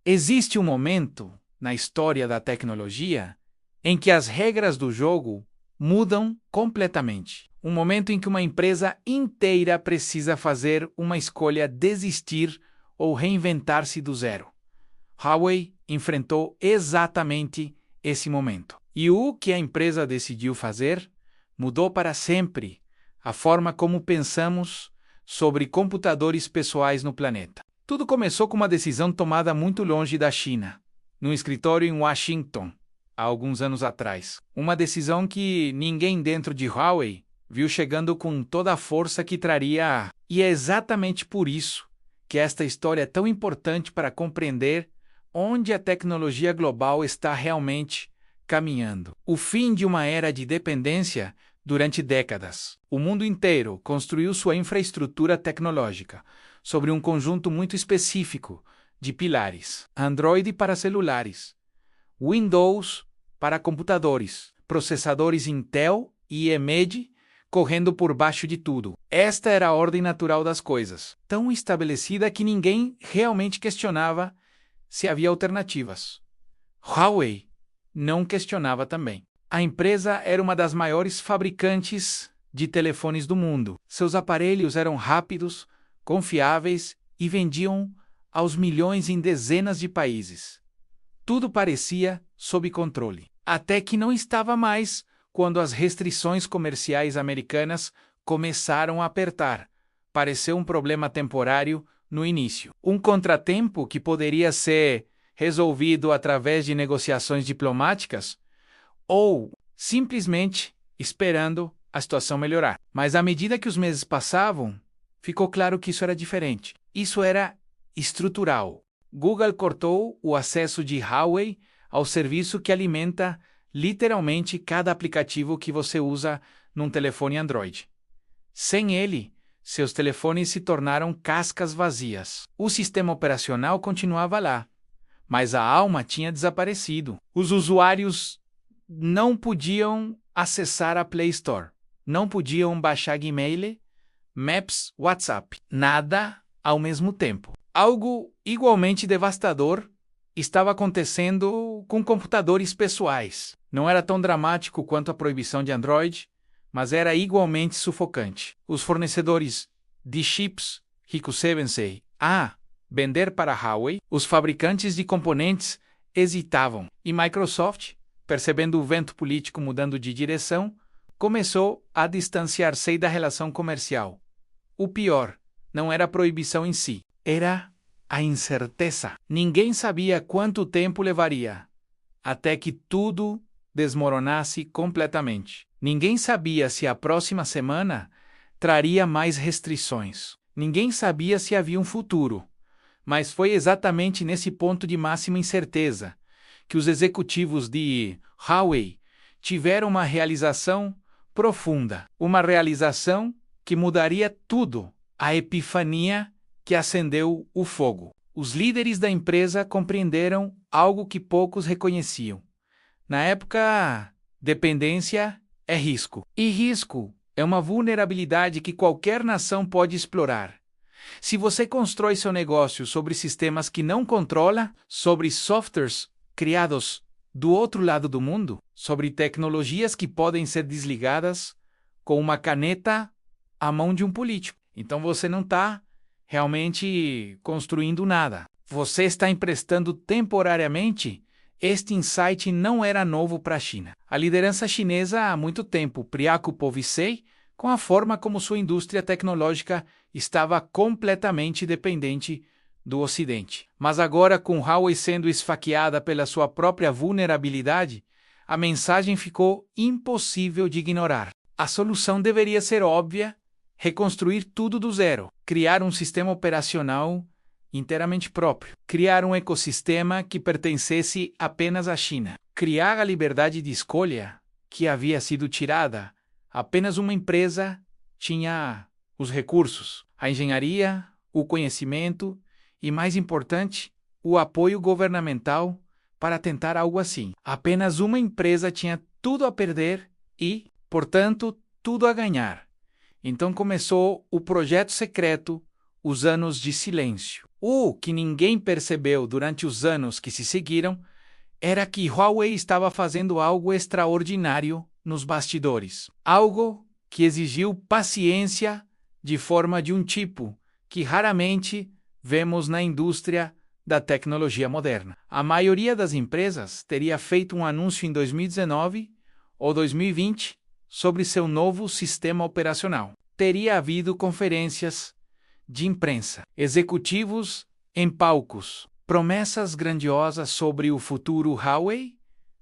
Existe um momento na história da tecnologia em que as regras do jogo mudam completamente. Um momento em que uma empresa inteira precisa fazer uma escolha, desistir ou reinventar-se do zero. Huawei enfrentou exatamente esse momento. E o que a empresa decidiu fazer mudou para sempre a forma como pensamos sobre computadores pessoais no planeta. Tudo começou com uma decisão tomada muito longe da China, num escritório em Washington, há alguns anos atrás. Uma decisão que ninguém dentro de Huawei viu chegando com toda a força que traria. E é exatamente por isso que esta história é tão importante para compreender onde a tecnologia global está realmente caminhando. O fim de uma era de dependência durante décadas. O mundo inteiro construiu sua infraestrutura tecnológica sobre um conjunto muito específico de pilares: Android para celulares, Windows para computadores, processadores Intel e AMD correndo por baixo de tudo. Esta era a ordem natural das coisas, tão estabelecida que ninguém realmente questionava se havia alternativas. Huawei não questionava também. A empresa era uma das maiores fabricantes de telefones do mundo. Seus aparelhos eram rápidos, confiáveis e vendiam aos milhões em dezenas de países. Tudo parecia sob controle. Até que não estava mais quando as restrições comerciais americanas começaram a apertar. Pareceu um problema temporário no início. Um contratempo que poderia ser resolvido através de negociações diplomáticas ou simplesmente esperando a situação melhorar. Mas à medida que os meses passavam, ficou claro que isso era diferente. Isso era estrutural. Google cortou o acesso de Huawei ao serviço que alimenta literalmente cada aplicativo que você usa num telefone Android. Sem ele, seus telefones se tornaram cascas vazias. O sistema operacional continuava lá, mas a alma tinha desaparecido. Os usuários não podiam acessar a Play Store, não podiam baixar Gmail, Maps, WhatsApp, nada ao mesmo tempo. Algo igualmente devastador estava acontecendo com computadores pessoais. Não era tão dramático quanto a proibição de Android, mas era igualmente sufocante. Os fornecedores de chips Hikosebensei a vender para Huawei, os fabricantes de componentes hesitavam. E Microsoft, percebendo o vento político mudando de direção, começou a distanciar-se da relação comercial. O pior não era a proibição em si, era a incerteza. Ninguém sabia quanto tempo levaria até que tudo desmoronasse completamente. Ninguém sabia se a próxima semana traria mais restrições. Ninguém sabia se havia um futuro. Mas foi exatamente nesse ponto de máxima incerteza que os executivos de Huawei tiveram uma realização profunda. Uma realização que mudaria tudo. A epifania que acendeu o fogo. Os líderes da empresa compreenderam algo que poucos reconheciam. Na época, dependência é risco. E risco é uma vulnerabilidade que qualquer nação pode explorar. Se você constrói seu negócio sobre sistemas que não controla, sobre softwares criados do outro lado do mundo, sobre tecnologias que podem ser desligadas com uma caneta à mão de um político, então você não está realmente construindo nada. Você está emprestando temporariamente. Este insight não era novo para a China. A liderança chinesa há muito tempo preocupou-se com a forma como sua indústria tecnológica estava completamente dependente do Ocidente. Mas agora, com Huawei sendo esfaqueada pela sua própria vulnerabilidade, a mensagem ficou impossível de ignorar. A solução deveria ser óbvia: reconstruir tudo do zero, criar um sistema operacional inteiramente próprio, criar um ecossistema que pertencesse apenas à China, criar a liberdade de escolha que havia sido tirada. Apenas uma empresa tinha os recursos, a engenharia, o conhecimento e, mais importante, o apoio governamental para tentar algo assim. Apenas uma empresa tinha tudo a perder e, portanto, tudo a ganhar. Então começou o projeto secreto, os anos de silêncio. O que ninguém percebeu durante os anos que se seguiram era que Huawei estava fazendo algo extraordinário nos bastidores. Algo que exigiu paciência de forma de um tipo que raramente vemos na indústria da tecnologia moderna. A maioria das empresas teria feito um anúncio em 2019 ou 2020 sobre seu novo sistema operacional. Teria havido conferências de imprensa, executivos em palcos, promessas grandiosas sobre o futuro. Huawei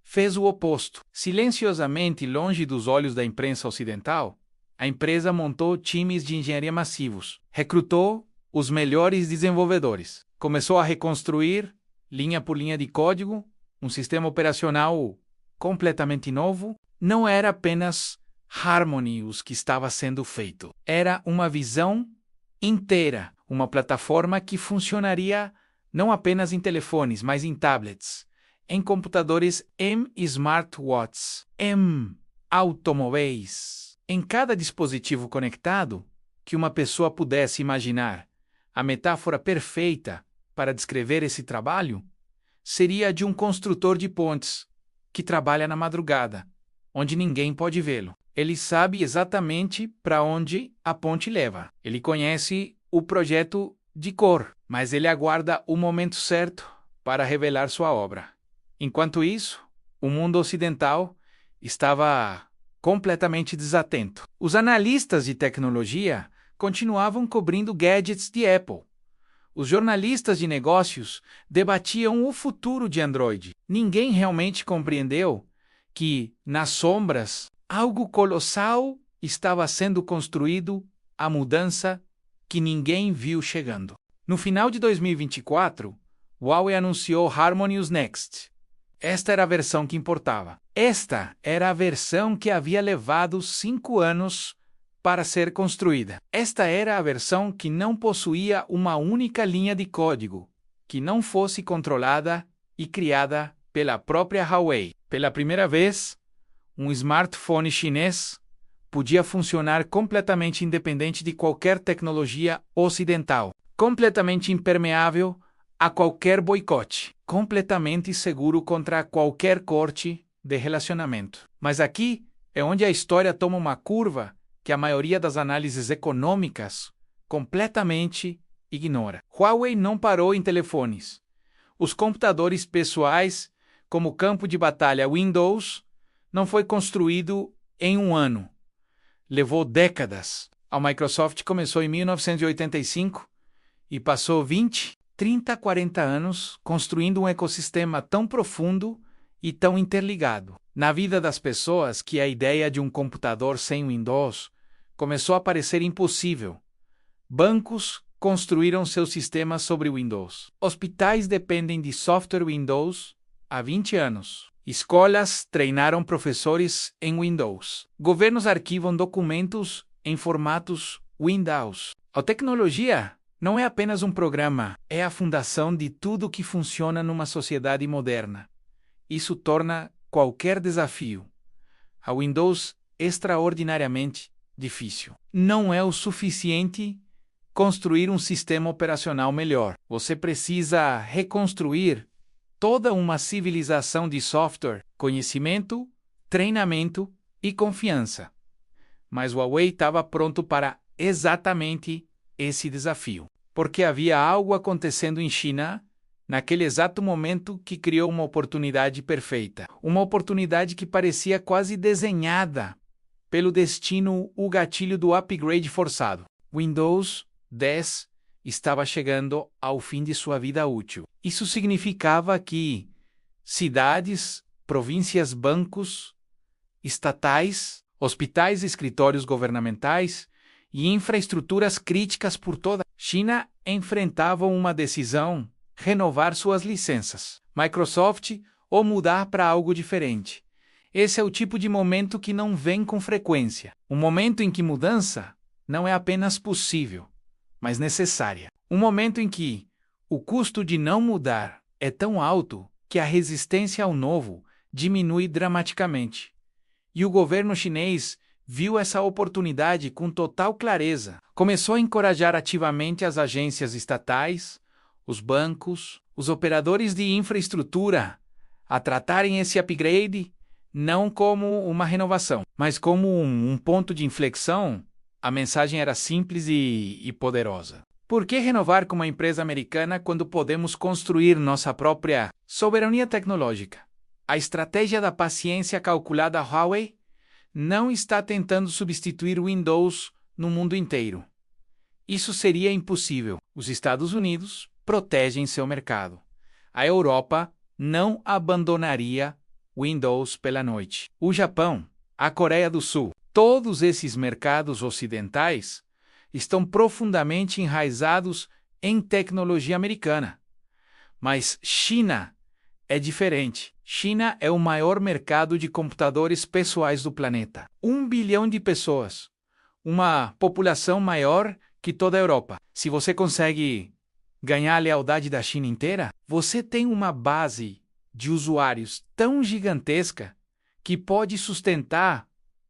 fez o oposto. Silenciosamente longe dos olhos da imprensa ocidental, a empresa montou times de engenharia massivos, recrutou os melhores desenvolvedores, começou a reconstruir, linha por linha de código, um sistema operacional completamente novo. Não era apenas Harmony o que estava sendo feito. Era uma visão inteira, uma plataforma que funcionaria não apenas em telefones, mas em tablets, em computadores, em smartwatches, em automóveis, em cada dispositivo conectado que uma pessoa pudesse imaginar. A metáfora perfeita para descrever esse trabalho seria a de um construtor de pontes que trabalha na madrugada, onde ninguém pode vê-lo. Ele sabe exatamente para onde a ponte leva. Ele conhece o projeto de cor, mas ele aguarda o momento certo para revelar sua obra. Enquanto isso, o mundo ocidental estava completamente desatento. Os analistas de tecnologia continuavam cobrindo gadgets de Apple. Os jornalistas de negócios debatiam o futuro de Android. Ninguém realmente compreendeu que, nas sombras, algo colossal estava sendo construído, a mudança que ninguém viu chegando. No final de 2024, Huawei anunciou HarmonyOS Next. Esta era a versão que importava. Esta era a versão que havia levado 5 anos para ser construída. Esta era a versão que não possuía uma única linha de código, que não fosse controlada e criada pela própria Huawei. Pela primeira vez, um smartphone chinês podia funcionar completamente independente de qualquer tecnologia ocidental, completamente impermeável a qualquer boicote, completamente seguro contra qualquer corte de relacionamento. Mas aqui é onde a história toma uma curva que a maioria das análises econômicas completamente ignora. Huawei não parou em telefones. Os computadores pessoais, como campo de batalha Windows, não foi construído em um ano. Levou décadas. A Microsoft começou em 1985 e passou 20, 30, 40 anos construindo um ecossistema tão profundo e tão interligado na vida das pessoas que a ideia de um computador sem Windows começou a parecer impossível. Bancos construíram seus sistemas sobre Windows. Hospitais dependem de software Windows há 20 anos. Escolas treinaram professores em Windows. Governos arquivam documentos em formatos Windows. A tecnologia não é apenas um programa, é a fundação de tudo que funciona numa sociedade moderna. Isso torna qualquer desafio a Windows extraordinariamente difícil. Não é o suficiente construir um sistema operacional melhor. Você precisa reconstruir toda uma civilização de software, conhecimento, treinamento e confiança. Mas o Huawei estava pronto para exatamente esse desafio, porque havia algo acontecendo em China naquele exato momento que criou uma oportunidade perfeita, uma oportunidade que parecia quase desenhada pelo destino, o gatilho do upgrade forçado. Windows 10 estava chegando ao fim de sua vida útil. Isso significava que cidades, províncias, bancos, estatais, hospitais, escritórios governamentais e infraestruturas críticas por toda a China enfrentavam uma decisão: renovar suas licenças, Microsoft, ou mudar para algo diferente. Esse é o tipo de momento que não vem com frequência. Um momento em que mudança não é apenas possível, mas necessária. Um momento em que o custo de não mudar é tão alto que a resistência ao novo diminui dramaticamente. E o governo chinês viu essa oportunidade com total clareza. Começou a encorajar ativamente as agências estatais, os bancos, os operadores de infraestrutura a tratarem esse upgrade não como uma renovação, mas como um ponto de inflexão. A mensagem era simples e poderosa. Por que renovar com uma empresa americana quando podemos construir nossa própria soberania tecnológica? A estratégia da paciência calculada Huawei não está tentando substituir o Windows no mundo inteiro. Isso seria impossível. Os Estados Unidos protegem seu mercado. A Europa não abandonaria Windows pela noite. O Japão, a Coreia do Sul, todos esses mercados ocidentais estão profundamente enraizados em tecnologia americana. Mas China é diferente. China é o maior mercado de computadores pessoais do planeta. 1 bilhão de pessoas. Uma população maior que toda a Europa. Se você consegue ganhar a lealdade da China inteira, você tem uma base de usuários tão gigantesca que pode sustentar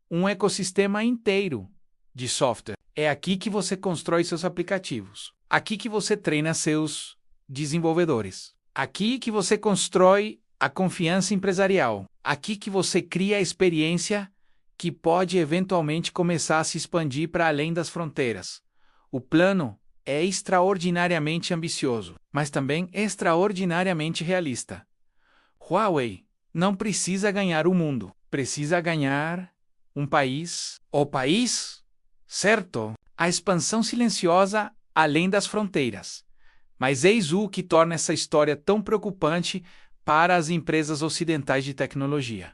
um ecossistema inteiro de software. É aqui que você constrói seus aplicativos. Aqui que você treina seus desenvolvedores. Aqui que você constrói a confiança empresarial. Aqui que você cria a experiência que pode eventualmente começar a se expandir para além das fronteiras. O plano é extraordinariamente ambicioso, mas também extraordinariamente realista. Huawei não precisa ganhar o mundo, precisa ganhar um país. O país? Certo, a expansão silenciosa além das fronteiras. Mas eis o que torna essa história tão preocupante para as empresas ocidentais de tecnologia.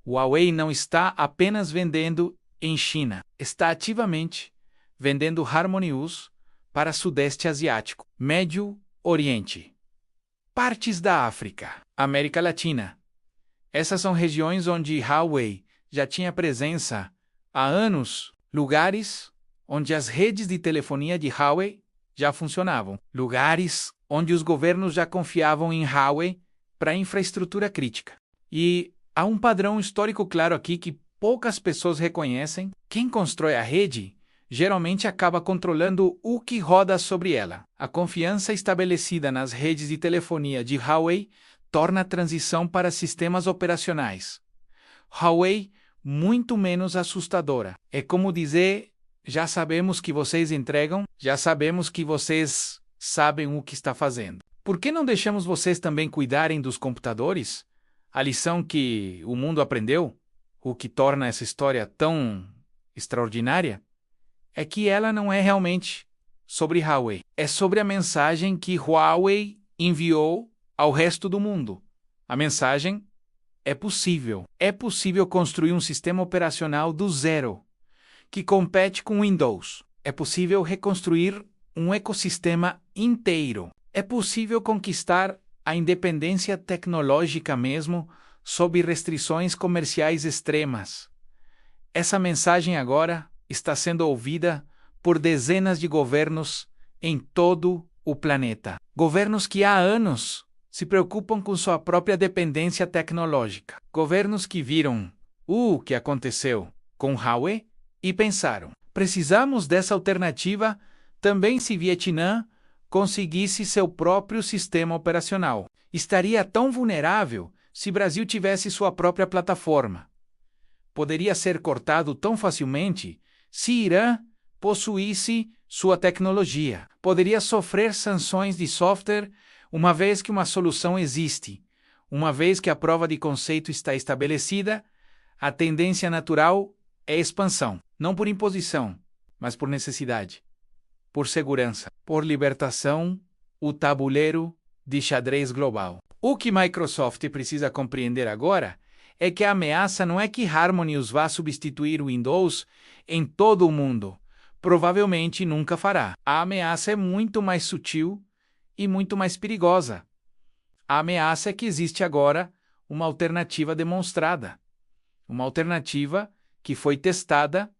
Huawei não está apenas vendendo em China, está ativamente vendendo HarmonyOS para Sudeste Asiático, Médio Oriente, partes da África, América Latina. Essas são regiões onde Huawei já tinha presença há anos, lugares onde as redes de telefonia de Huawei já funcionavam, lugares onde os governos já confiavam em Huawei para infraestrutura crítica. E há um padrão histórico claro aqui que poucas pessoas reconhecem. Quem constrói a rede geralmente acaba controlando o que roda sobre ela. A confiança estabelecida nas redes de telefonia de Huawei torna a transição para sistemas operacionais Huawei muito menos assustadora. É como dizer: já sabemos que vocês entregam, já sabemos que vocês sabem o que está fazendo. Por que não deixamos vocês também cuidarem dos computadores? A lição que o mundo aprendeu, o que torna essa história tão extraordinária, é que ela não é realmente sobre Huawei. É sobre a mensagem que Huawei enviou ao resto do mundo. A mensagem é possível. É possível construir um sistema operacional do zero que compete com Windows. É possível reconstruir um ecossistema inteiro. É possível conquistar a independência tecnológica mesmo sob restrições comerciais extremas. Essa mensagem agora está sendo ouvida por dezenas de governos em todo o planeta. Governos que há anos se preocupam com sua própria dependência tecnológica. Governos que viram o que aconteceu com Huawei e pensaram: precisamos dessa alternativa também se Vietnã conseguisse seu próprio sistema operacional. Estaria tão vulnerável se Brasil tivesse sua própria plataforma. Poderia ser cortado tão facilmente se Irã possuísse sua tecnologia. Poderia sofrer sanções de software uma vez que uma solução existe. Uma vez que a prova de conceito está estabelecida, a tendência natural é expansão, não por imposição, mas por necessidade, por segurança, por libertação, o tabuleiro de xadrez global. O que Microsoft precisa compreender agora é que a ameaça não é que HarmonyOS vá substituir o Windows em todo o mundo. Provavelmente nunca fará. A ameaça é muito mais sutil e muito mais perigosa. A ameaça é que existe agora uma alternativa demonstrada. Uma alternativa que foi testada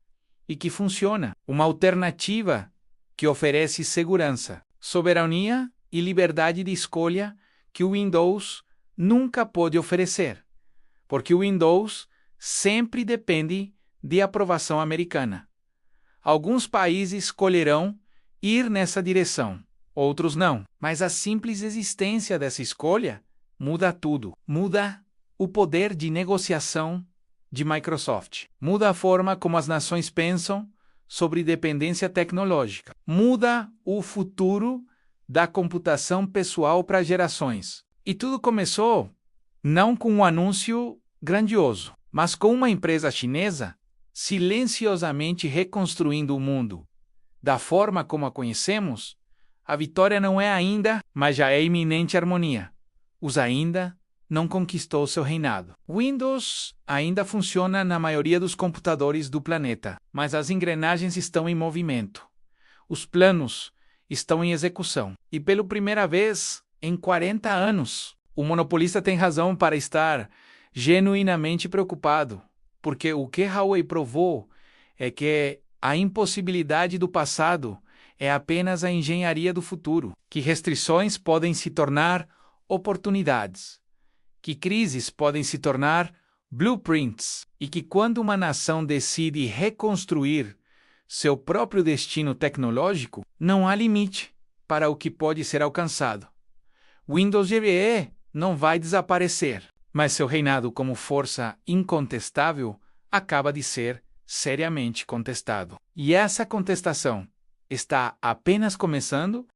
e que funciona. Uma alternativa que oferece segurança, soberania e liberdade de escolha que o Windows nunca pôde oferecer. Porque o Windows sempre depende de aprovação americana. Alguns países escolherão ir nessa direção, outros não. Mas a simples existência dessa escolha muda tudo. Muda o poder de negociação de Microsoft. Muda a forma como as nações pensam sobre dependência tecnológica. Muda o futuro da computação pessoal para gerações. E tudo começou não com um anúncio grandioso, mas com uma empresa chinesa silenciosamente reconstruindo o mundo. Da forma como a conhecemos, a vitória não é ainda, mas já é iminente harmonia. Os ainda não conquistou seu reinado. Windows ainda funciona na maioria dos computadores do planeta, mas as engrenagens estão em movimento. Os planos estão em execução. E pela primeira vez em 40 anos, o monopolista tem razão para estar genuinamente preocupado, porque o que Huawei provou é que a impossibilidade do passado é apenas a engenharia do futuro, que restrições podem se tornar oportunidades, que crises podem se tornar blueprints e que quando uma nação decide reconstruir seu próprio destino tecnológico, não há limite para o que pode ser alcançado. Windows GE não vai desaparecer, mas seu reinado como força incontestável acaba de ser seriamente contestado. E essa contestação está apenas começando